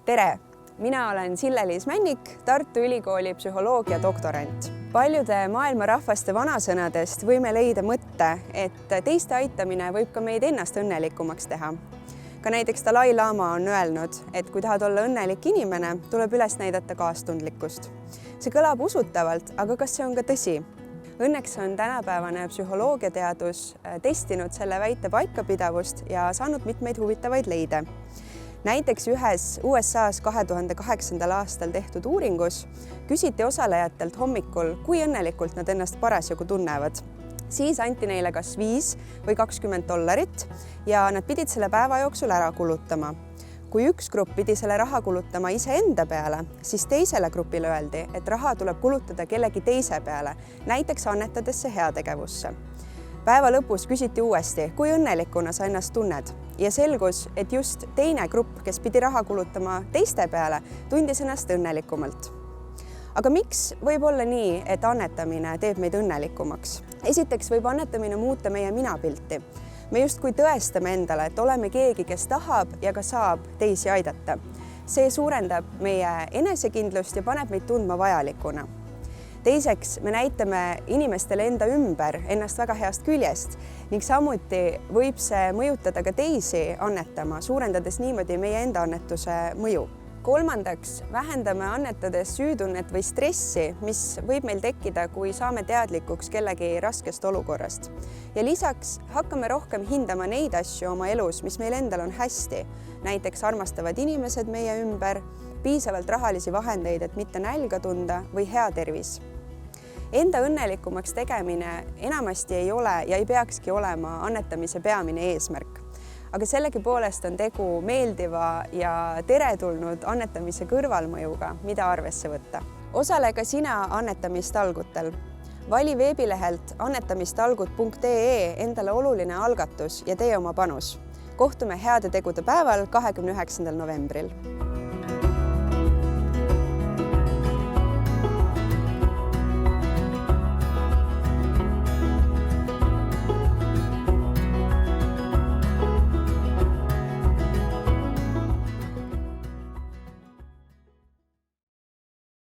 Tere! Mina olen Sille-Liis Männik, Tartu Ülikooli psühholoogia doktorant. Paljude maailma rahvaste vanasõnadest võime leida mõtte, et teiste aitamine võib ka meid ennast õnnelikumaks teha. Ka näiteks Dalai Lama on öelnud, et kui tahad olla õnnelik inimene, tuleb üles näidata kaastundlikkust. See kõlab usutavalt, aga kas see on ka tõsi? Õnneks on tänapäevane psühholoogiateadus testinud selle väite paikapidavust ja saanud mitmeid huvitavaid leide. Näiteks ühes USA's 2008. aastal tehtud uuringus küsiti osalejatelt hommikul, kui õnnelikult nad ennast parasjagu tunnevad. Siis anti neile kas $5 või $20 ja nad pidid selle päeva jooksul ära kulutama. Kui üks grupp pidi selle raha kulutama iseenda peale, siis teisele grupile öeldi, et raha tuleb kulutada kellegi teise peale, näiteks annetades see heategevusse. Päeva lõpus küsiti uuesti, kui õnnelikuna sa ennast tunned ja selgus, et just teine grupp, kes pidi raha kulutama teiste peale, tundis ennast õnnelikumalt. Aga miks võib olla nii, et annetamine teeb meid õnnelikumaks? Esiteks võib annetamine muuta meie minapilti. Me justkui tõestame endale, et oleme keegi, kes tahab ja ka saab teisi aidata. See suurendab meie enesekindlust ja paneb meid tundma vajalikuna. Teiseks, me näitame inimestele enda ümber ennast väga heast küljest ning samuti võib see mõjutada ka teisi annetama, suurendades niimoodi meie enda annetuse mõju. Kolmandaks, vähendame annetades süütunnet või stressi, mis võib meil tekkida, kui saame teadlikuks kellegi raskest olukorrast. Ja lisaks hakkame rohkem hindama neid asju oma elus, mis meil endal on hästi. Näiteks armastavad inimesed meie ümber, piisavalt rahalisi vahendeid, et mitte nälga tunda või hea tervis. Enda õnnelikumaks tegemine enamasti ei ole ja ei peakski olema annetamise peamine eesmärk. Aga sellegipoolest on tegu meeldiva ja teretulnud annetamise kõrvalmõjuga, mida arvesse võtta. Osale ka sina annetamistalgutel. Vali veebilehelt annetamistalgud.ee endale oluline algatus ja tee oma panus. Kohtume heade tegude päeval 29. novembril.